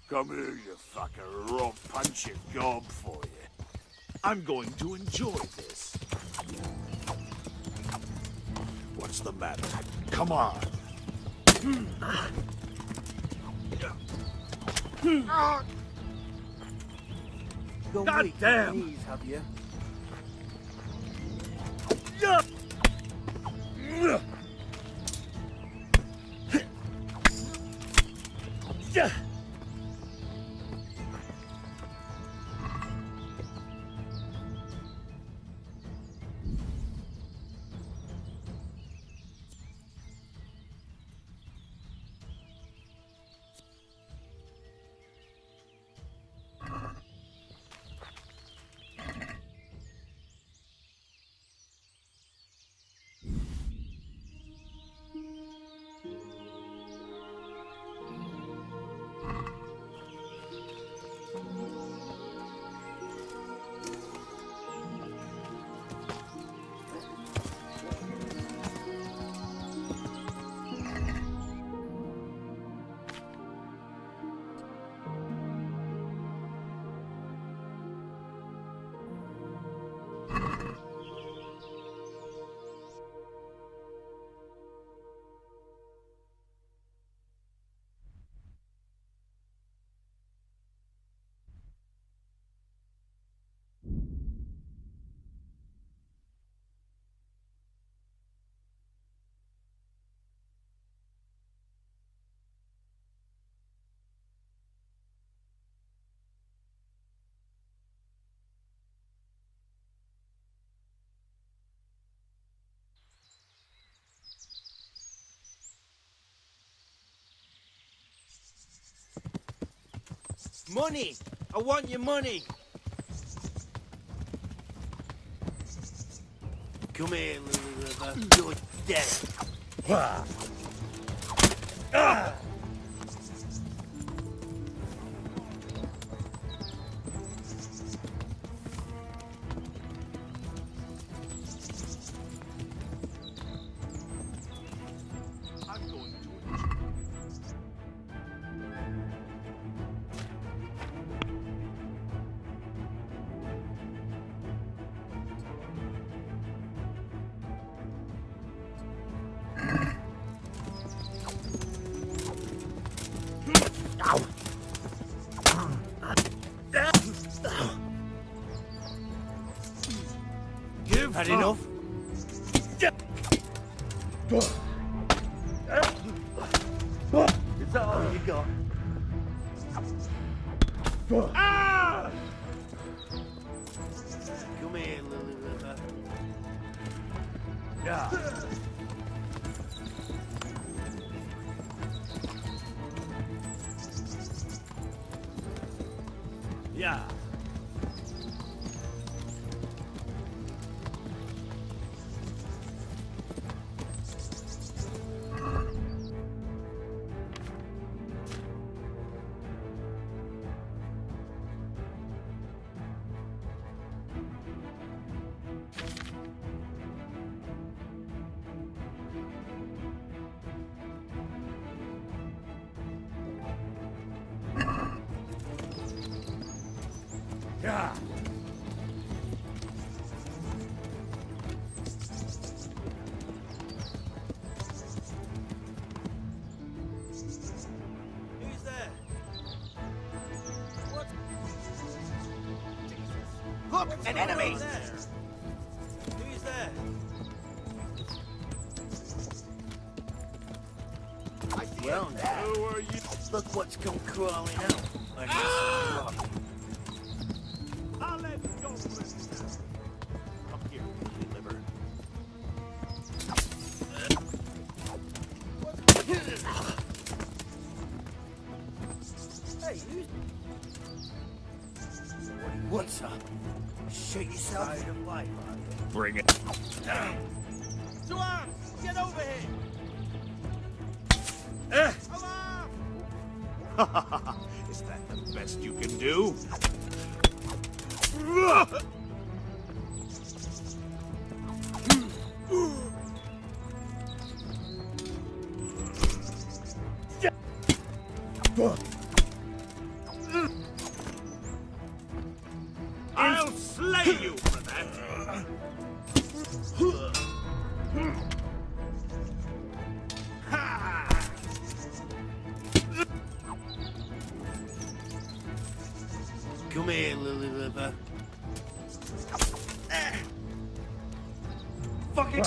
Come here, you fucker, or I'll punch your gob for you. I'm going to enjoy this. What's the matter? Come on. God damn! Knees, have you? Money! I want your money! Come here, little river. You're dead. I'm going to Had enough? Is that all you got? Ah! Come here, Lily River. Yeah. Yeah. Yeah. Who's there? What? Look, an enemy! Who's there? Who's there? I see Well, him. now. Who are you? Look what's come crawling out. I guess I'll let you go. Come here, deliver. Hey, who's... What's up? Shake yourself out of life, are you? Bring it. To arms! Get over here! Alarm! Is that the best you can do? pay you for that. Ha! Come here, Lily Liver. Fucking...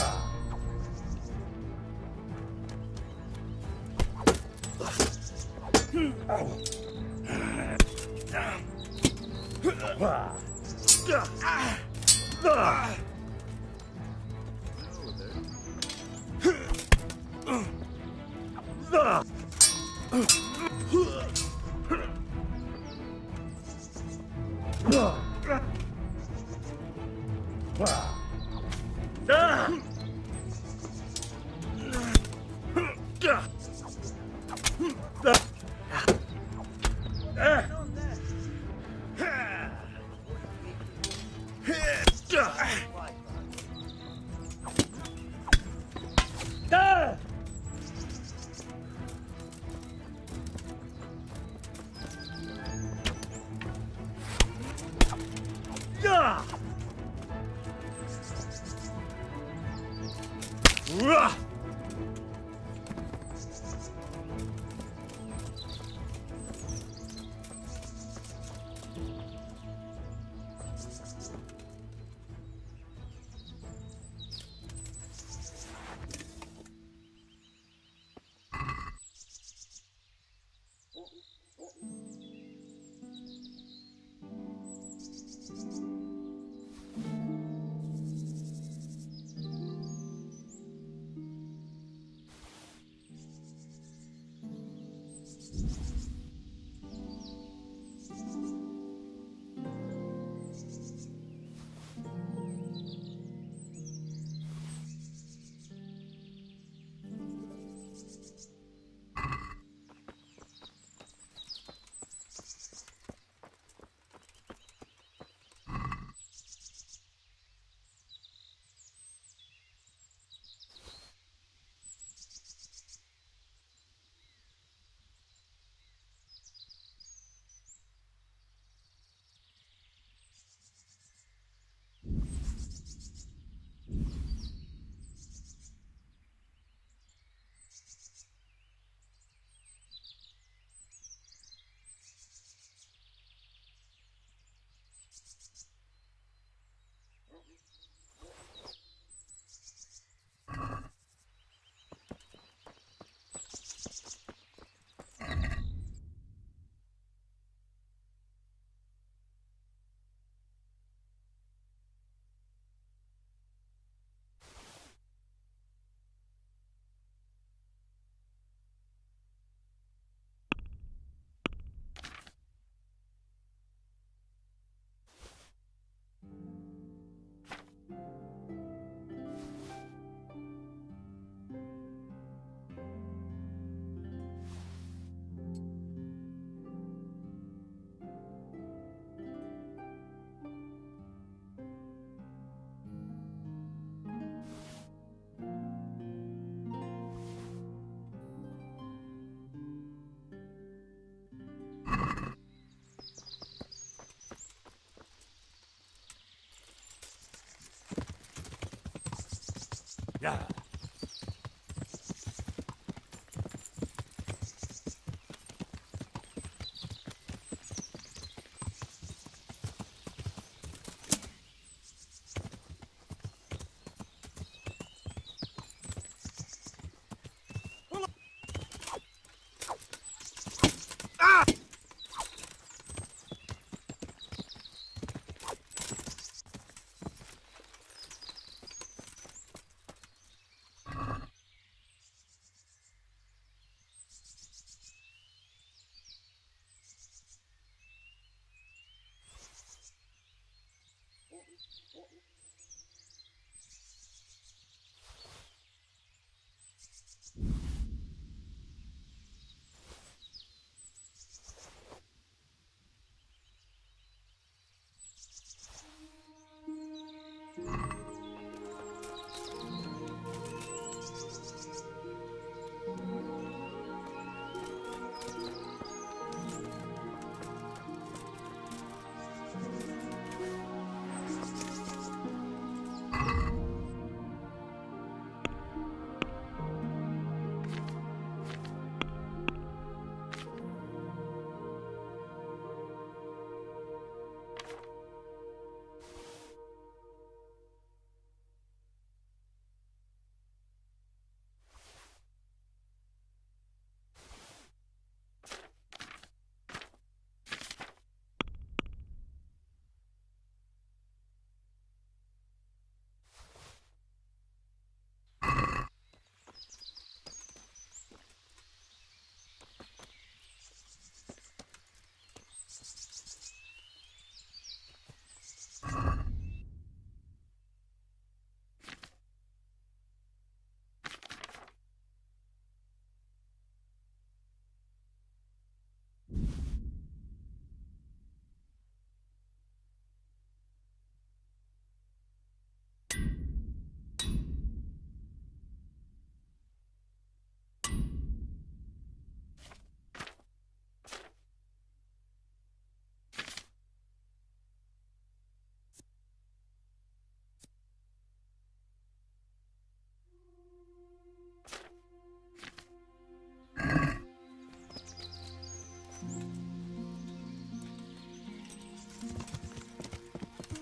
Yeah.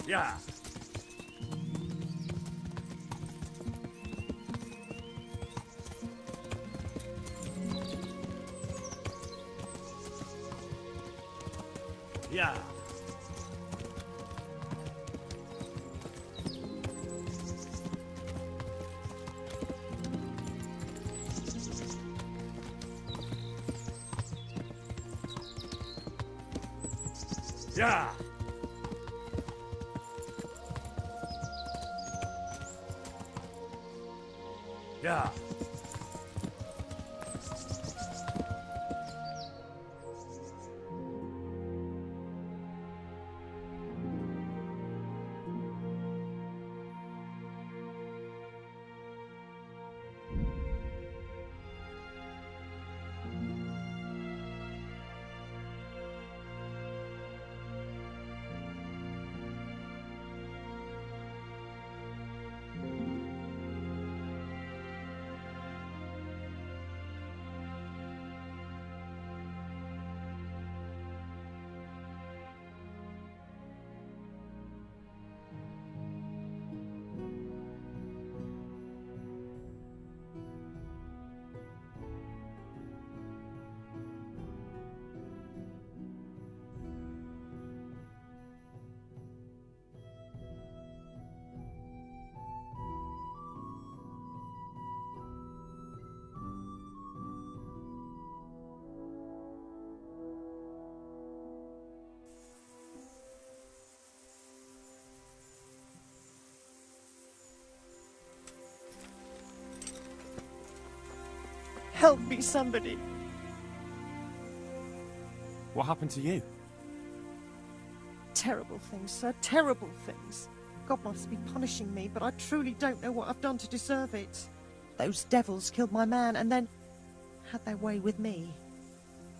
Yeah. Yeah. Yeah. Yeah. Help me, somebody. What happened to you? Terrible things, sir. Terrible things. God must be punishing me, but I truly don't know what I've done to deserve it. Those devils killed my man and then had their way with me.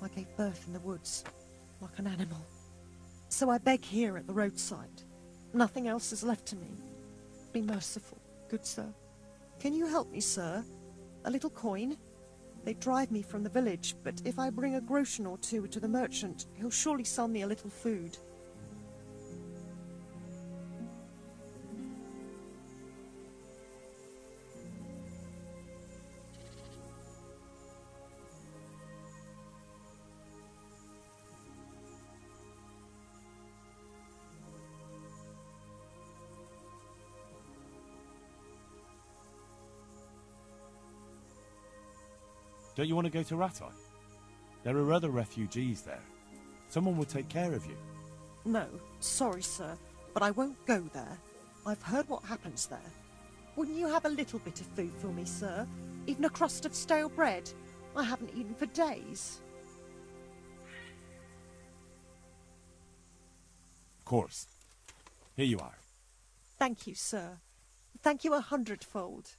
I gave birth in the woods, like an animal. So I beg here at the roadside. Nothing else is left to me. Be merciful, good sir. Can you help me, sir? A little coin? They drive me from the village, but if I bring a groschen or two to the merchant, he'll surely sell me a little food. Don't you want to go to Rattay? There are other refugees there. Someone will take care of you. No, sorry, sir, but I won't go there. I've heard what happens there. Wouldn't you have a little bit of food for me, sir? Even a crust of stale bread? I haven't eaten for days. Of course. Here you are. Thank you, sir. Thank you 100-fold.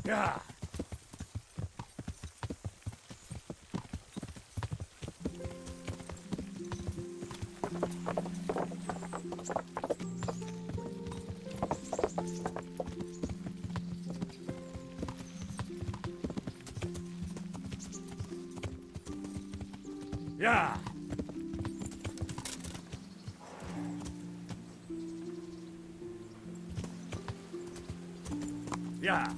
Yeah. Yeah. Yeah.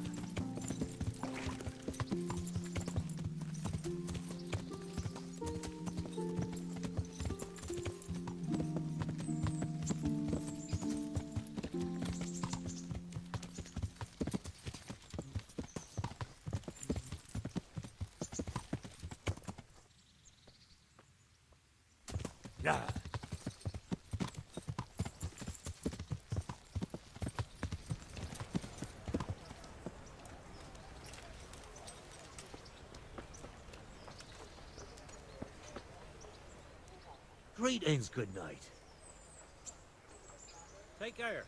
Yeah. Greetings, good night. Take care.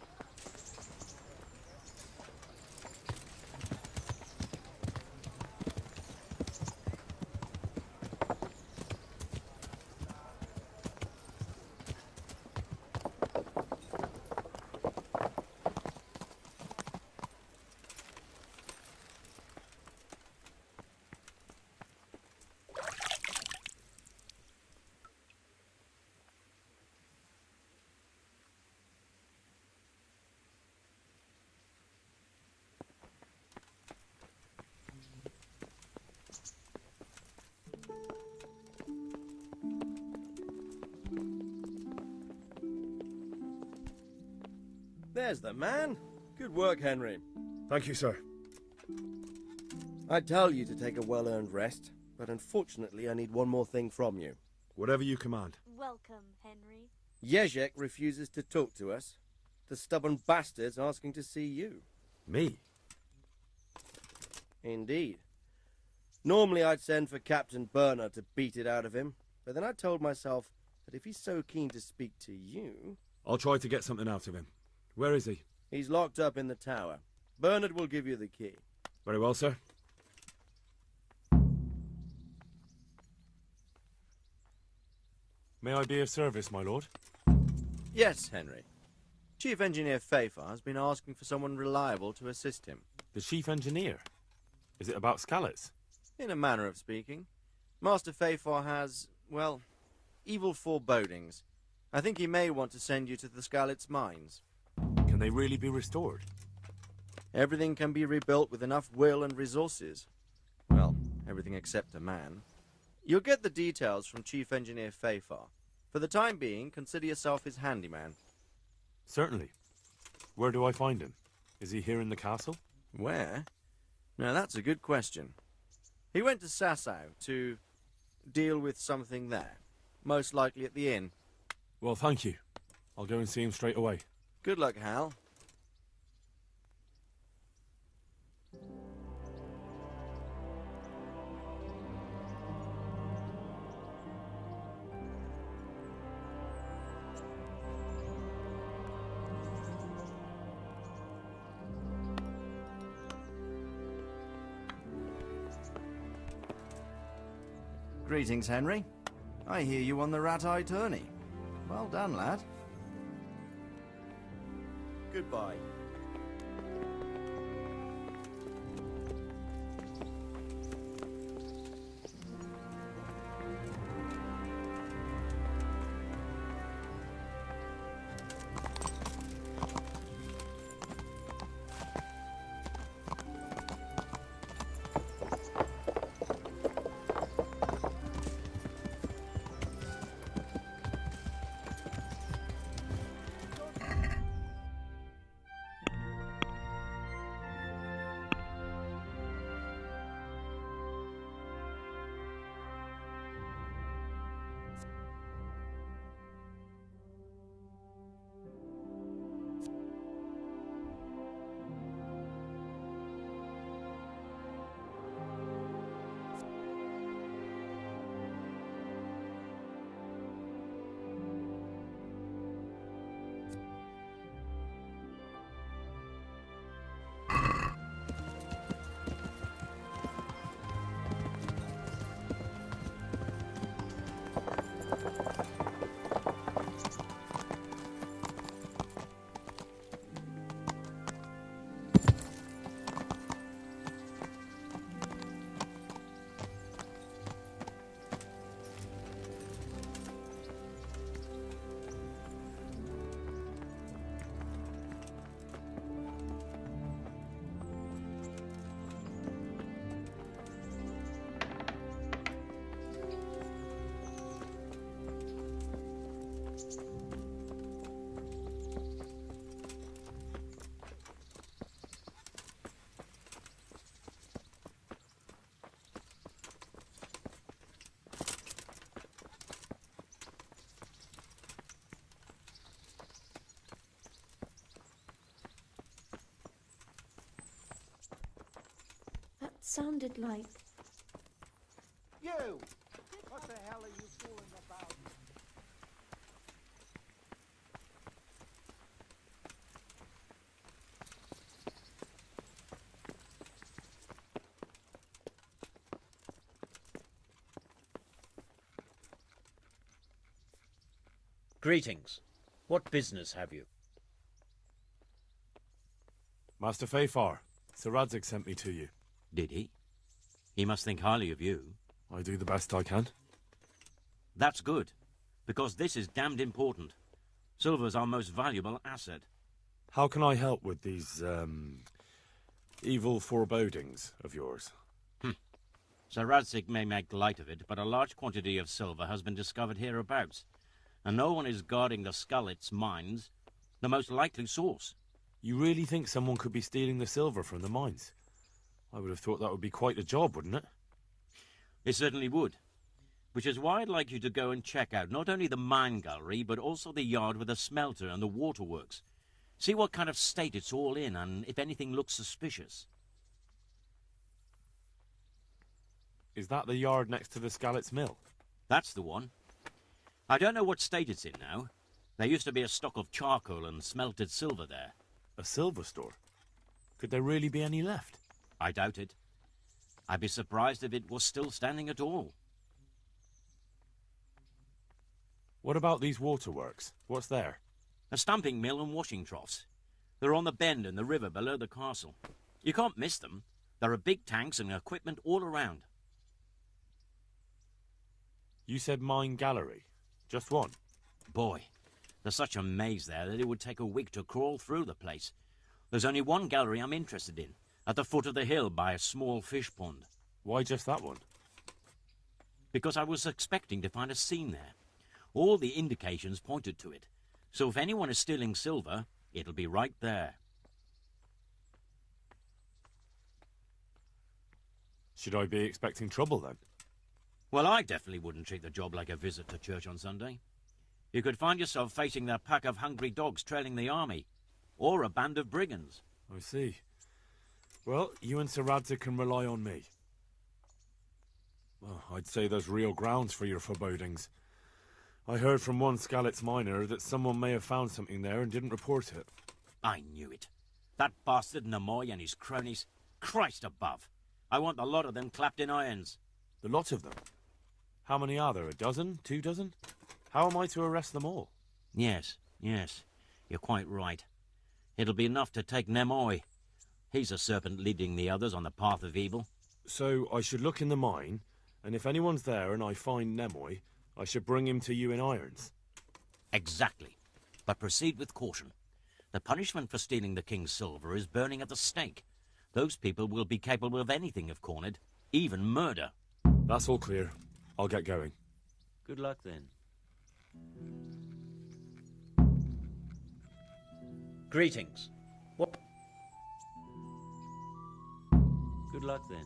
There's the man. Good work, Henry. Thank you, sir. I tell you to take a well-earned rest, but unfortunately I need one more thing from you. Whatever you command. Welcome, Henry. Jezek refuses to talk to us. The stubborn bastard's asking to see you. Me? Indeed. Normally I'd send for Captain Burner to beat it out of him, but then I told myself that if he's so keen to speak to you... I'll try to get something out of him. Where is he? He's locked up in the tower. Bernard will give you the key. Very well, sir. May I be of service, my lord? Yes, Henry. Chief Engineer Fafar has been asking for someone reliable to assist him. The chief engineer? Is it about Skalitz? In a manner of speaking. Master Fafar has, well, evil forebodings. I think he may want to send you to the Skalitz mines. Can they really be restored? Everything can be rebuilt with enough will and resources. Well, everything except a man. You'll get the details from Chief Engineer Fafar. For the time being, consider yourself his handyman. Certainly. Where do I find him? Is he here in the castle? Where? Now that's a good question. He went to Sasau to deal with something there. Most likely at the inn. Well, thank you. I'll go and see him straight away. Good luck, Hal. Greetings, Henry. I hear you on the rat-eye tourney. Well done, lad. Goodbye. Sounded like... You! What the hell are you fooling about? Greetings. What business have you? Master Fafar, Sir Radzig sent me to you. Did he? He must think highly of you. I do the best I can. That's good, because this is damned important. Silver's our most valuable asset. How can I help with these, evil forebodings of yours? Sir Radzig may make light of it, but a large quantity of silver has been discovered hereabouts, and no one is guarding the Skalitz mines, the most likely source. You really think someone could be stealing the silver from the mines? I would have thought that would be quite a job, wouldn't it? It certainly would. Which is why I'd like you to go and check out not only the mine gallery, but also the yard with the smelter and the waterworks. See what kind of state it's all in, and if anything looks suspicious. Is that the yard next to the Scallots Mill? That's the one. I don't know what state it's in now. There used to be a stock of charcoal and smelted silver there. A silver store? Could there really be any left? I doubt it. I'd be surprised if it was still standing at all. What about these waterworks? What's there? A stamping mill and washing troughs. They're on the bend in the river below the castle. You can't miss them. There are big tanks and equipment all around. You said mine gallery. Just one? Boy, there's such a maze there that it would take a week to crawl through the place. There's only one gallery I'm interested in, at the foot of the hill by a small fish pond. Why just that one? Because I was expecting to find a scene there. All the indications pointed to it. So if anyone is stealing silver, it'll be right there. Should I be expecting trouble then? Well, I definitely wouldn't treat the job like a visit to church on Sunday. You could find yourself facing that pack of hungry dogs trailing the army, or a band of brigands. I see. Well, you and Sir Radzig can rely on me. Well, I'd say there's real grounds for your forebodings. I heard from one Scallots miner that someone may have found something there and didn't report it. I knew it. That bastard Namoy and his cronies. Christ above. I want the lot of them clapped in irons. The lot of them? How many are there? A dozen? 2 dozen? How am I to arrest them all? Yes. You're quite right. It'll be enough to take Nemoy. He's a serpent leading the others on the path of evil. So I should look in the mine, and if anyone's there and I find Nemoy, I should bring him to you in irons. Exactly. But proceed with caution. The punishment for stealing the king's silver is burning at the stake. Those people will be capable of anything if cornered, even murder. That's all clear. I'll get going. Good luck then. Greetings. What? Good luck then.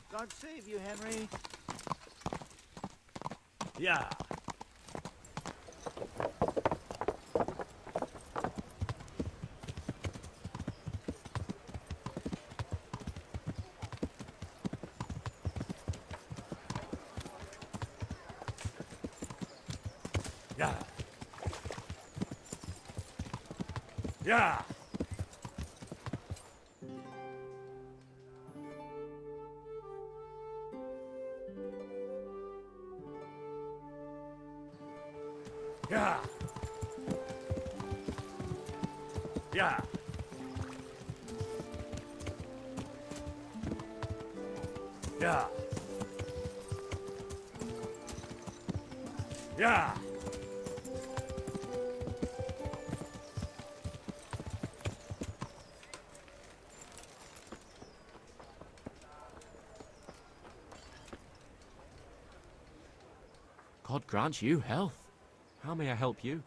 God save you, Henry. Yeah. Yeah. Yeah. Yeah. Yeah. Yeah. Yeah. God grant you health. How may I help you?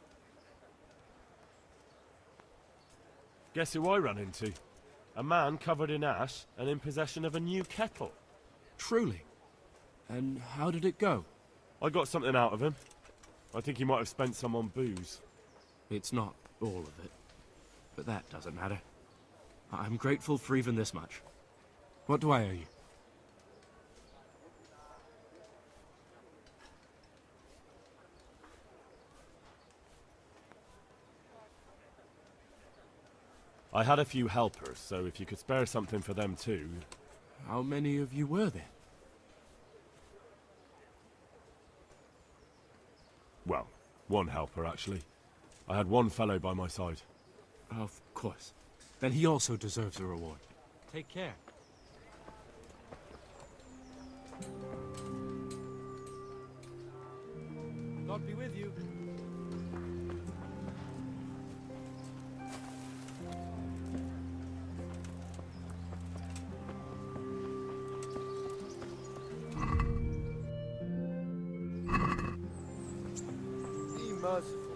Guess who I ran into? A man covered in ash and in possession of a new kettle. Truly? And how did it go? I got something out of him. I think he might have spent some on booze. It's not all of it. But that doesn't matter. I'm grateful for even this much. What do I owe you? I had a few helpers, so if you could spare something for them too. How many of you were there? Well, one helper, actually. I had one fellow by my side. Of course. Then he also deserves a reward. Take care. God be with you. Be merciful.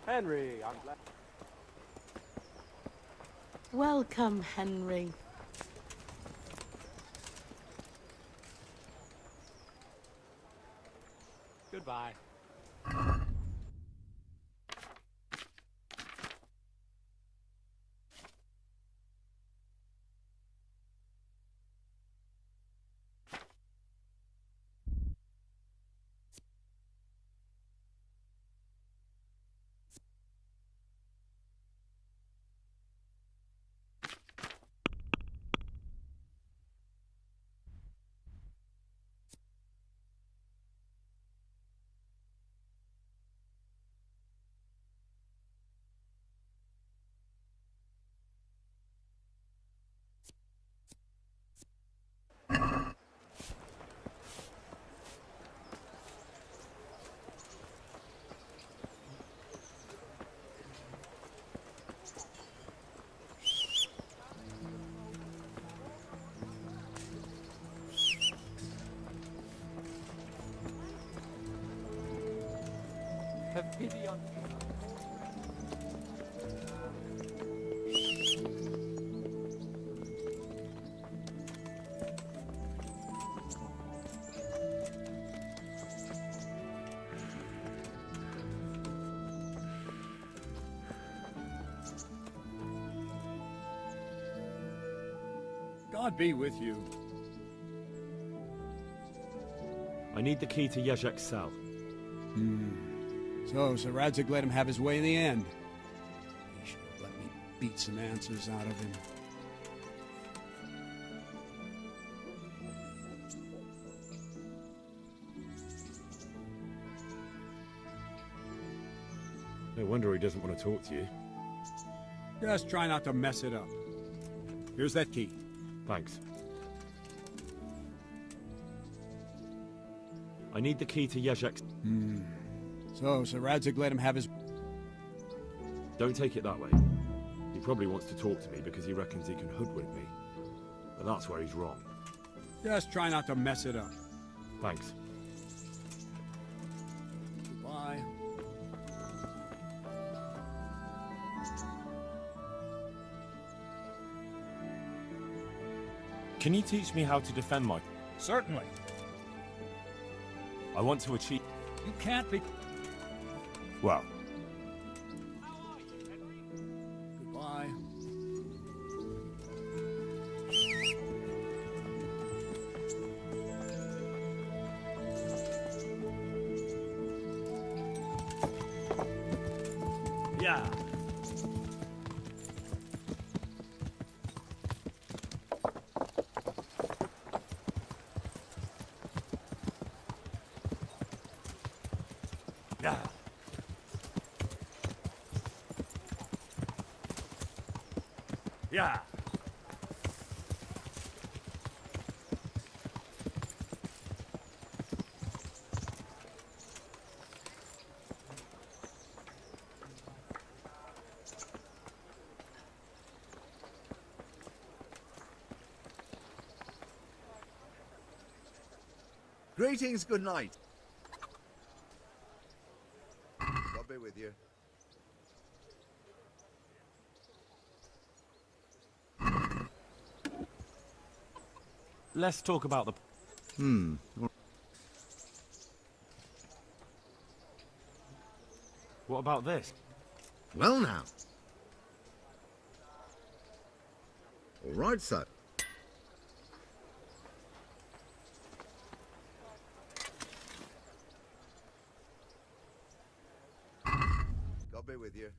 Henry, I'm glad. Welcome, Henry. Goodbye. Have pity on me. God be with you. I need the key to Yezhek's cell. So Radzig let him have his way in the end. He should have let me beat some answers out of him. No wonder he doesn't want to talk to you. Just try not to mess it up. Here's that key. Thanks. I need the key to Yezhek's... So Radzig let him have his... Don't take it that way. He probably wants to talk to me because he reckons he can hoodwink me. But that's where he's wrong. Just try not to mess it up. Thanks. Goodbye. Can you teach me how to defend my... Certainly. I want to achieve... You can't be... Well, Goodbye. yeah. Yeah. Yeah. Greetings, good night. God be with you. Let's talk about the... What about this? Well now. All right, sir. God be with you.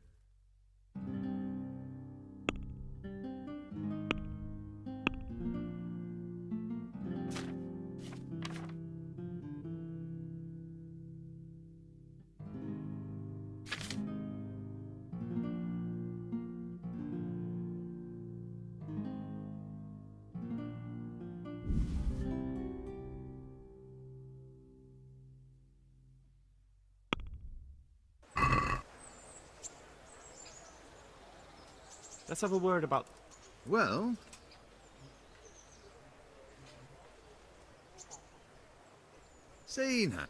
Let's have a word about... Well... See now.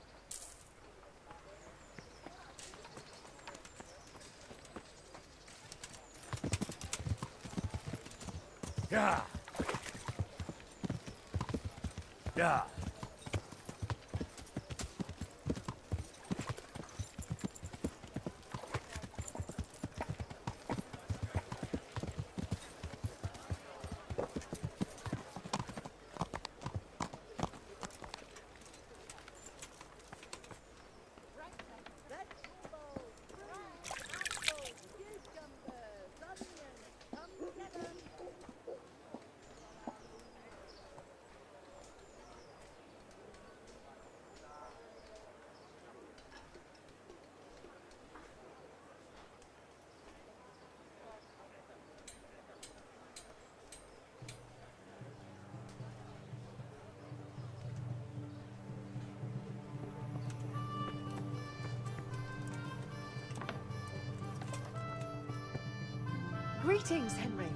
Yeah. Yeah. Greetings, Henry.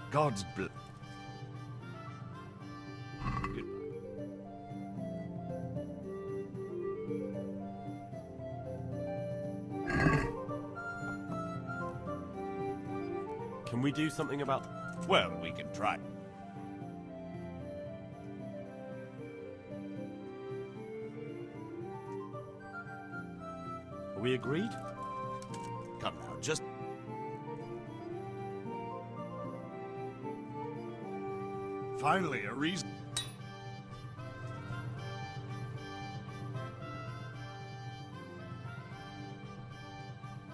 God's bl... Can we do something about... Well, we can try. Are we agreed? Come now, just... Finally, a reason...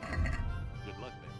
Good luck, then.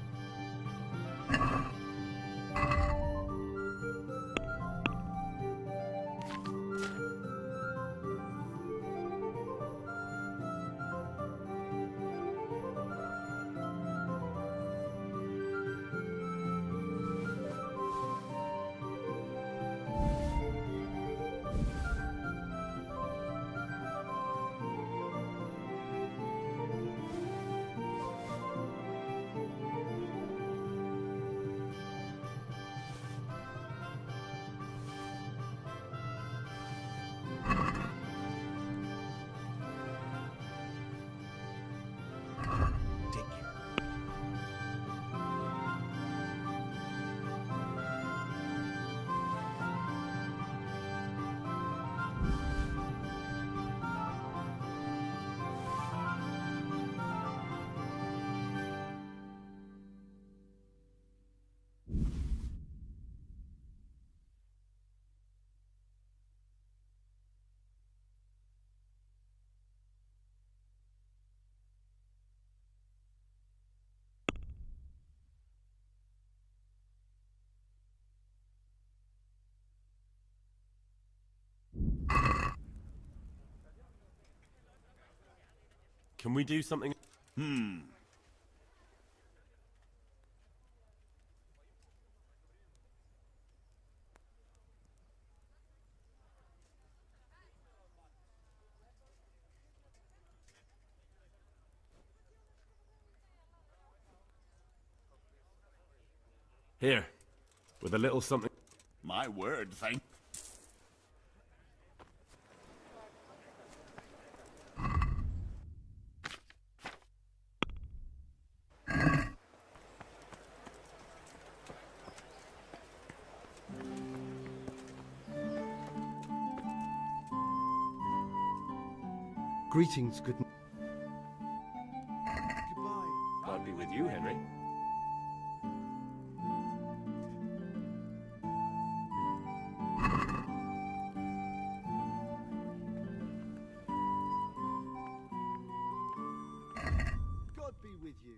Can we do something... Here, with a little something... My word, thank... Greetings, good... be with you, Henry. God be with you.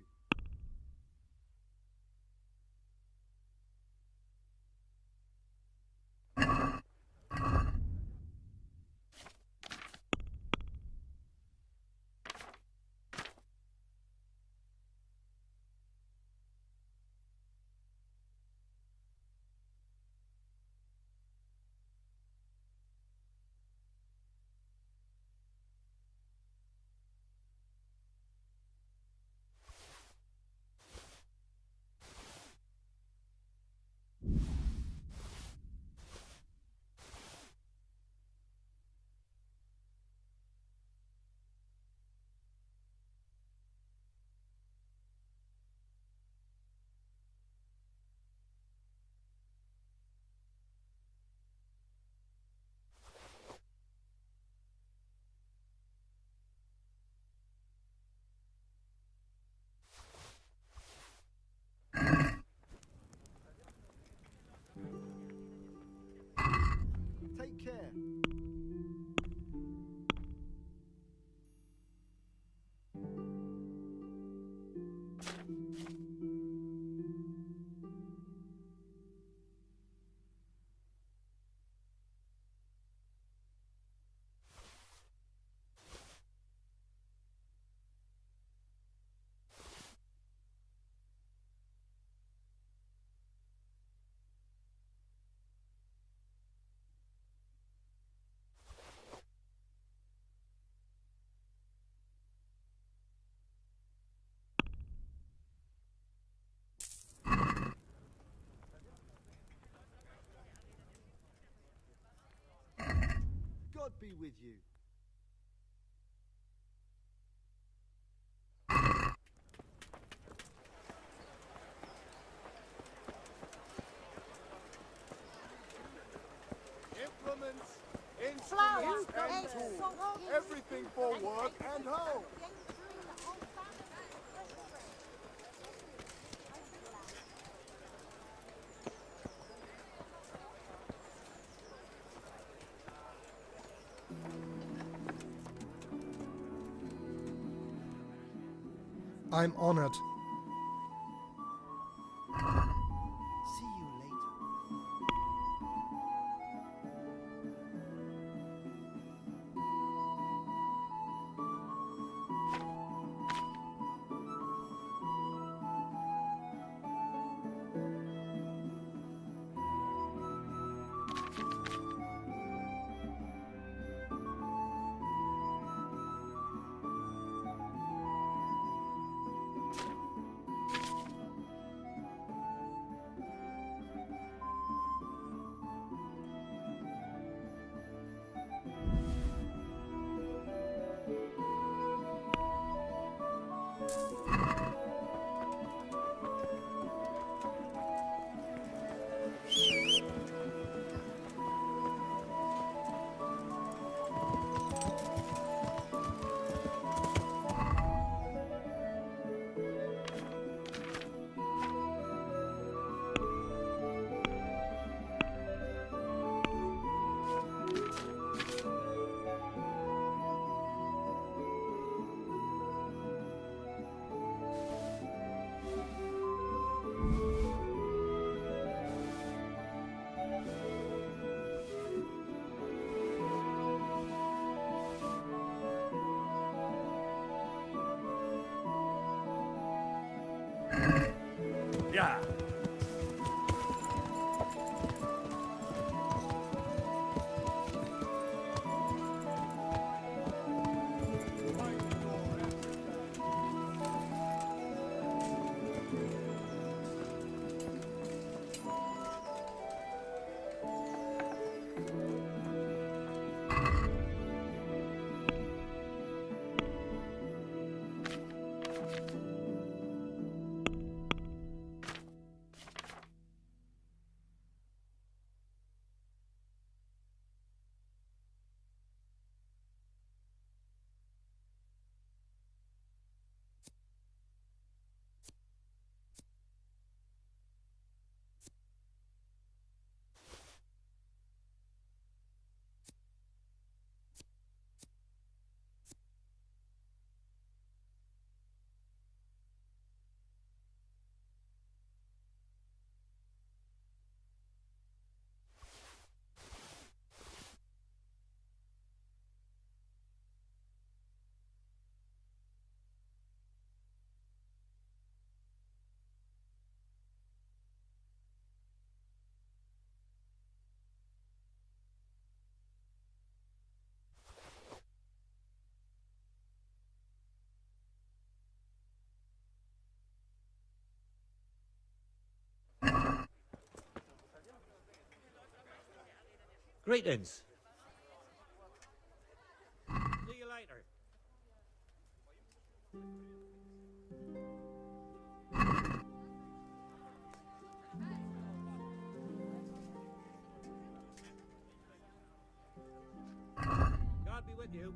Take care. God be with you. Implements, instruments, and tools. Everything for work and home. I'm honored. See you later. Yeah. Greetings. See you later. God be with you.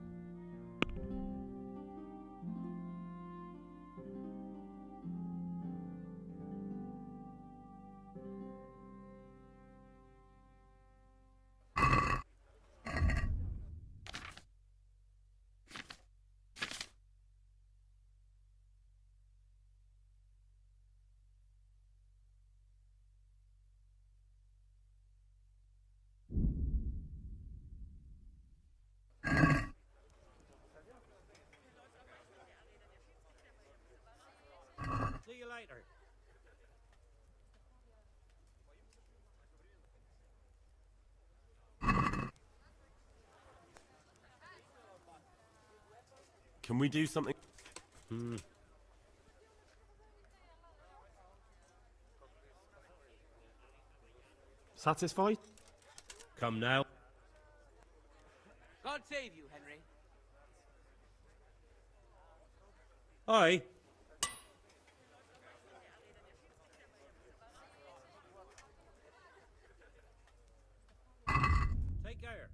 See you later. Can we do something? Satisfied? Come now. God save you, Henry. Aye. Take care.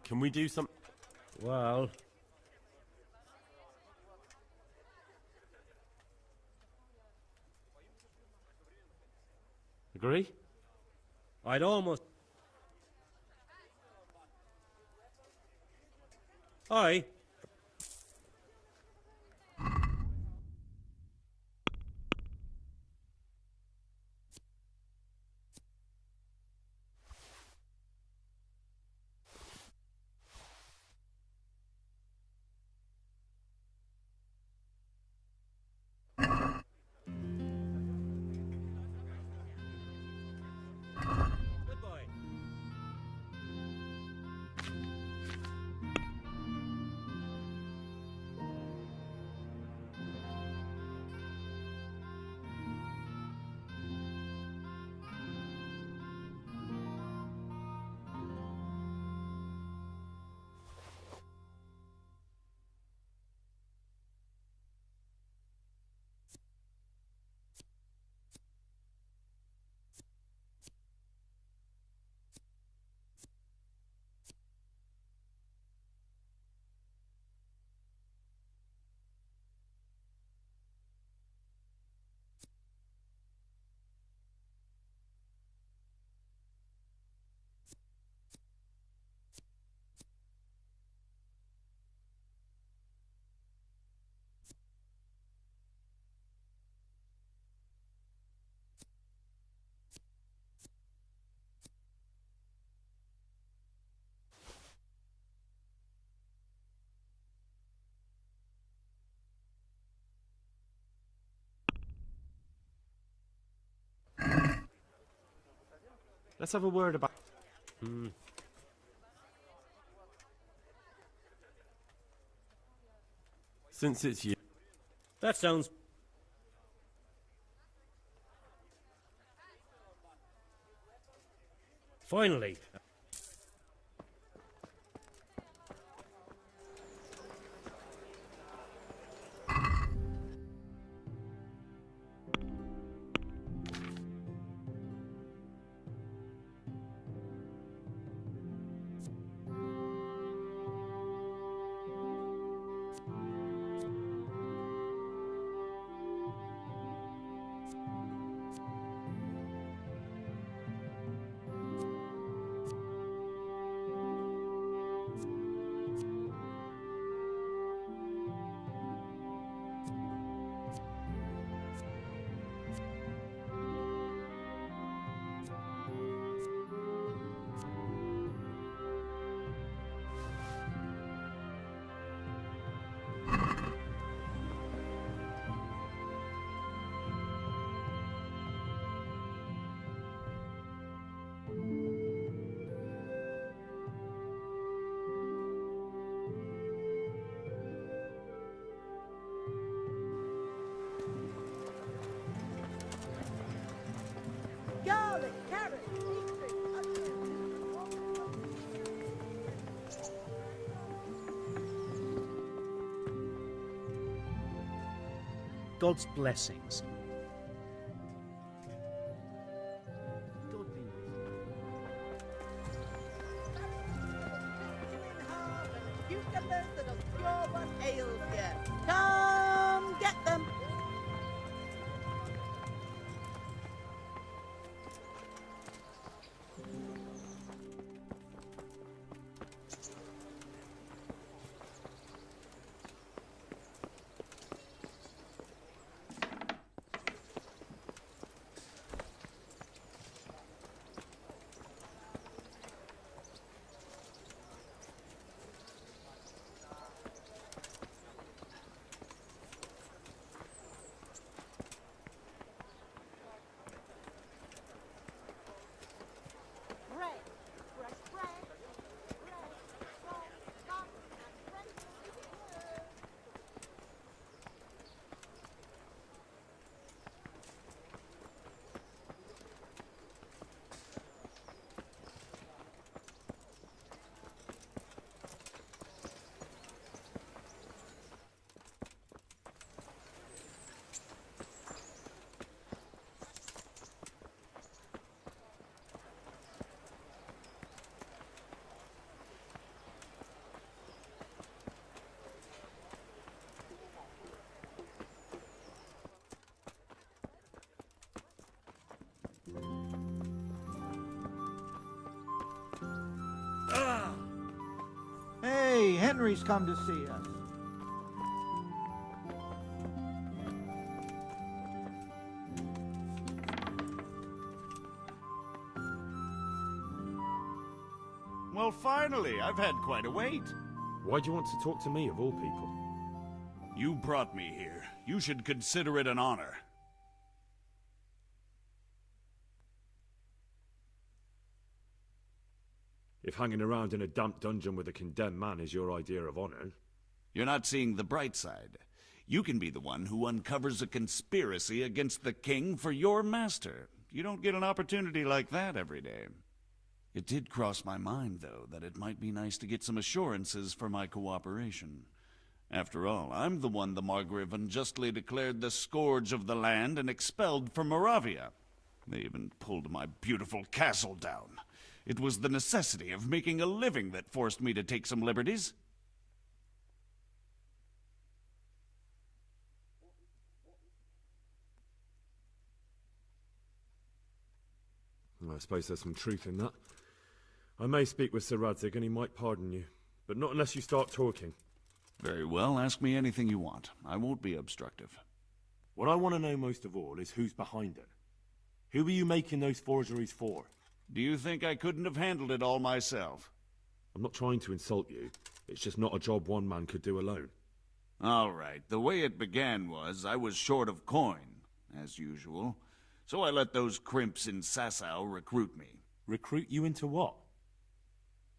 Can we do something? Well. Agree? I'd almost... Aye. Goodbye. Let's have a word about... Since it's you. That sounds... Finally. God's blessings. Cucumbers that'll cure what ails you. Come get them. Hey, Henry's come to see us. Well, finally, I've had quite a wait. Why do you want to talk to me, of all people? You brought me here. You should consider it an honor. If hanging around in a damp dungeon with a condemned man is your idea of honor... You're not seeing the bright side. You can be the one who uncovers a conspiracy against the king for your master. You don't get an opportunity like that every day. It did cross my mind, though, that it might be nice to get some assurances for my cooperation. After all, I'm the one the Margrave unjustly declared the scourge of the land and expelled from Moravia. They even pulled my beautiful castle down. It was the necessity of making a living that forced me to take some liberties. I suppose there's some truth in that. I may speak with Sir Radzig and he might pardon you, but not unless you start talking. Very well, ask me anything you want. I won't be obstructive. What I want to know most of all is who's behind it. Who are you making those forgeries for? Do you think I couldn't have handled it all myself? I'm not trying to insult you. It's just not a job one man could do alone. All right, the way it began was I was short of coin, as usual. So I let those crimps in Sasau recruit me. Recruit you into what?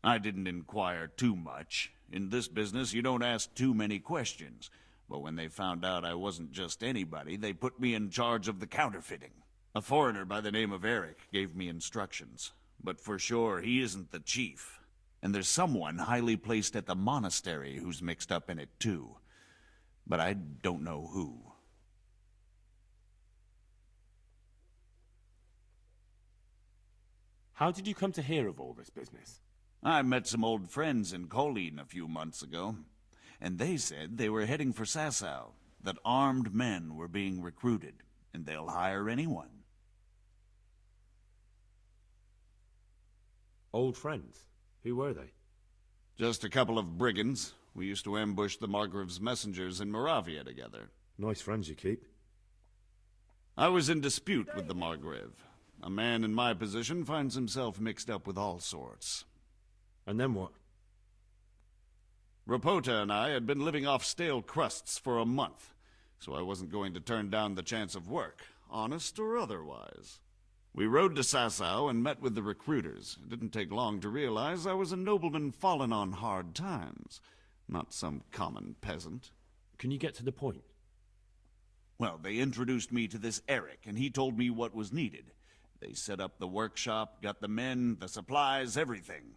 I didn't inquire too much. In this business, you don't ask too many questions. But when they found out I wasn't just anybody, they put me in charge of the counterfeiting. A foreigner by the name of Eric gave me instructions. But for sure, he isn't the chief. And there's someone highly placed at the monastery who's mixed up in it too. But I don't know who. How did you come to hear of all this business? I met some old friends in Colleen a few months ago, and they said they were heading for Sasau, that armed men were being recruited, and they'll hire anyone. Old friends? Who were they? Just a couple of brigands. We used to ambush the Margrave's messengers in Moravia together. Nice friends you keep. I was in dispute with the Margrave. A man in my position finds himself mixed up with all sorts. And then what? Rapota and I had been living off stale crusts for a month, so I wasn't going to turn down the chance of work, honest or otherwise. We rode to Sasau and met with the recruiters. It didn't take long to realize I was a nobleman fallen on hard times, not some common peasant. Can you get to the point? Well, they introduced me to this Eric, and he told me what was needed. They set up the workshop, got the men, the supplies, everything.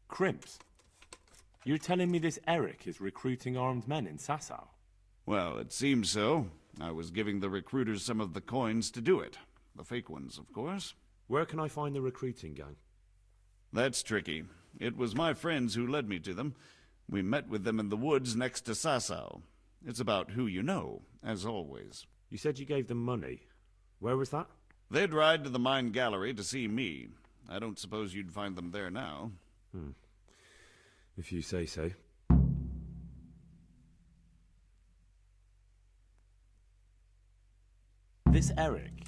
Crimps? You're telling me this Eric is recruiting armed men in Sasau? Well, it seems so. I was giving the recruiters some of the coins to do it. The fake ones, of course. Where can I find the recruiting gang? That's tricky. It was my friends who led me to them. We met with them in the woods next to Sasau. It's about who you know, as always. You said you gave them money. Where was that? They'd ride to the mine gallery to see me. I don't suppose you'd find them there now. If you say so. This Eric,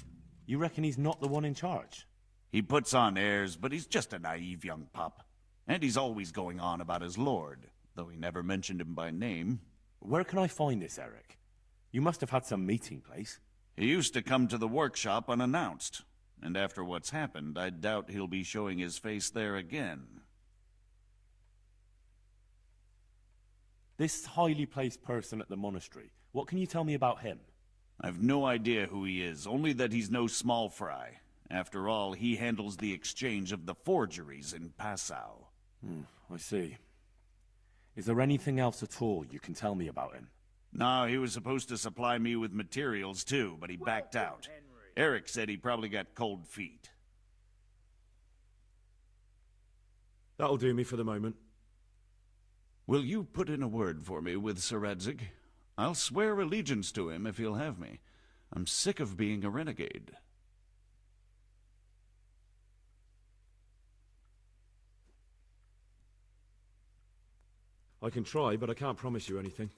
you reckon he's not the one in charge? He puts on airs, but he's just a naive young pup. And he's always going on about his lord, though he never mentioned him by name. Where can I find this Eric? You must have had some meeting place. He used to come to the workshop unannounced, and after what's happened, I doubt he'll be showing his face there again. This highly placed person at the monastery, what can you tell me about him? I've no idea who he is, only that he's no small fry. After all, he handles the exchange of the forgeries in Passau. I see. Is there anything else at all you can tell me about him? No, he was supposed to supply me with materials too, but he backed out. Eric said he probably got cold feet. That'll do me for the moment. Will you put in a word for me with Sir Radzig? I'll swear allegiance to him if he'll have me. I'm sick of being a renegade. I can try, but I can't promise you anything.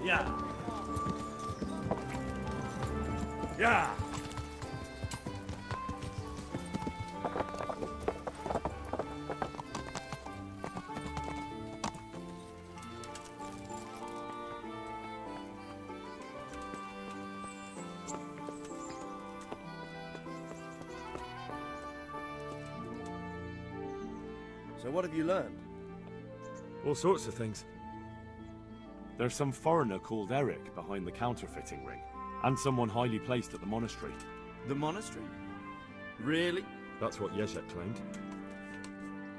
Yeah. Yeah. So what have you learned? All sorts of things. There's some foreigner called Eric behind the counterfeiting ring, and someone highly placed at the monastery. The monastery? Really? That's what Yezhek claimed.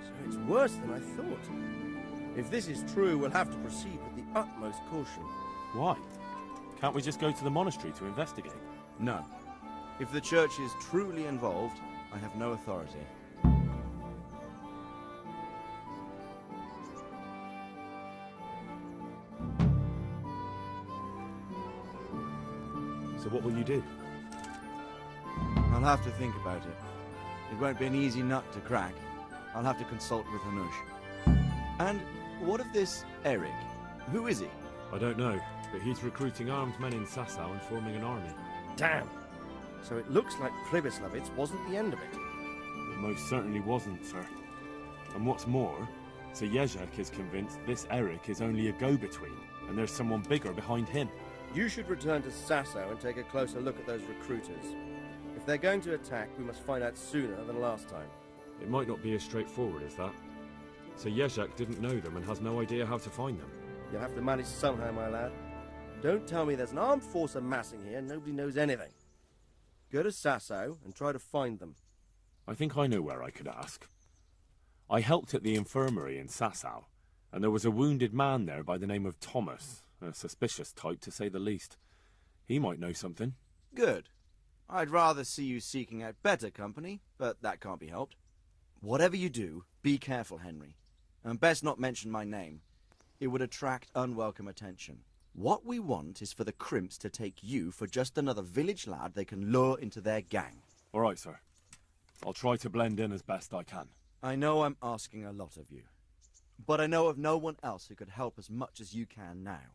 So it's worse than I thought. If this is true, we'll have to proceed with the utmost caution. Why? Can't we just go to the monastery to investigate? No. If the church is truly involved, I have no authority. So what will you do? I'll have to think about it. It won't be an easy nut to crack. I'll have to consult with Hanush. And what of this Eric? Who is he? I don't know, but he's recruiting armed men in Sasau and forming an army. Damn! So it looks like Pribyslavitz wasn't the end of it. It most certainly wasn't, sir. And what's more, Sir Yezhek is convinced this Eric is only a go-between, and there's someone bigger behind him. You should return to Sasau and take a closer look at those recruiters. If they're going to attack, we must find out sooner than last time. It might not be as straightforward as that. So Yezhek didn't know them and has no idea how to find them. You'll have to manage somehow, my lad. Don't tell me there's an armed force amassing here and nobody knows anything. Go to Sasau and try to find them. I think I know where I could ask. I helped at the infirmary in Sasau, and there was a wounded man there by the name of Thomas. A suspicious type, to say the least. He might know something. Good. I'd rather see you seeking out better company, but that can't be helped. Whatever you do, be careful, Henry. And best not mention my name. It would attract unwelcome attention. What we want is for the Crimps to take you for just another village lad they can lure into their gang. All right, sir. I'll try to blend in as best I can. I know I'm asking a lot of you, but I know of no one else who could help as much as you can now.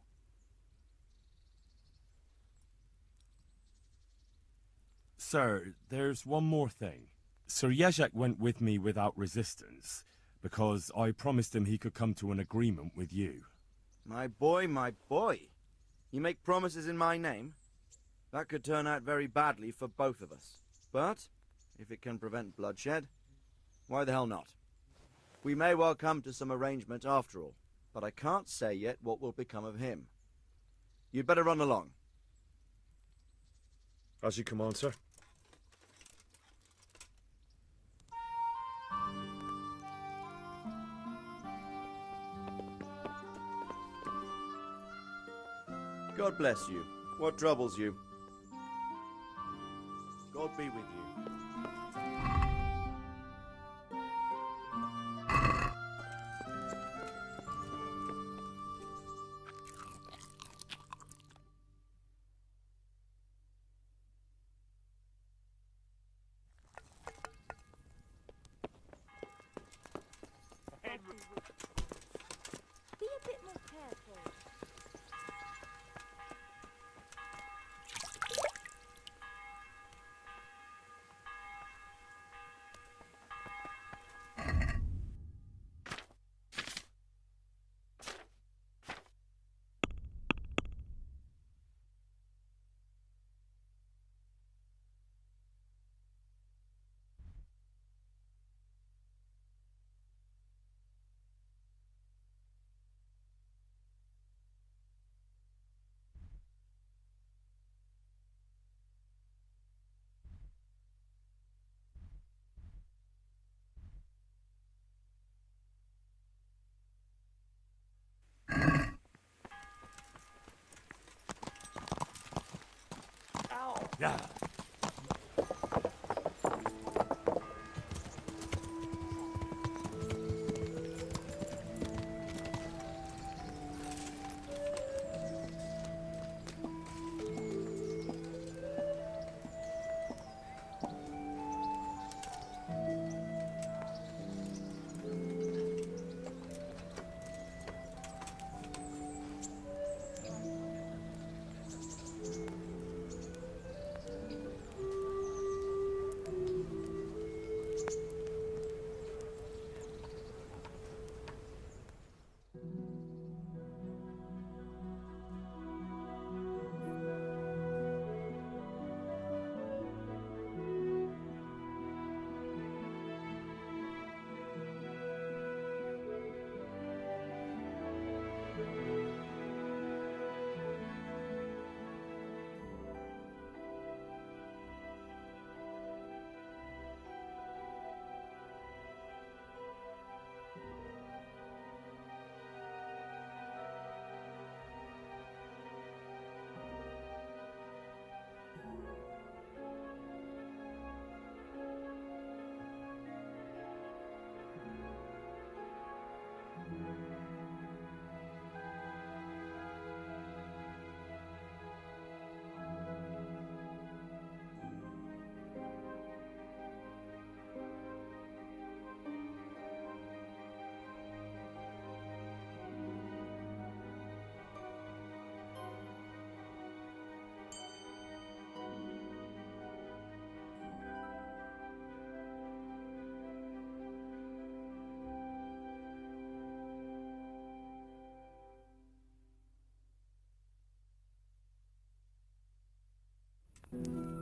Sir, there's one more thing. Sir Jezek went with me without resistance, because I promised him he could come to an agreement with you. My boy, my boy. You make promises in my name? That could turn out very badly for both of us. But, if it can prevent bloodshed, why the hell not? We may well come to some arrangement after all, but I can't say yet what will become of him. You'd better run along. As you command, sir. God bless you. What troubles you? God be with you. Be a bit more careful. Yeah. Thank you.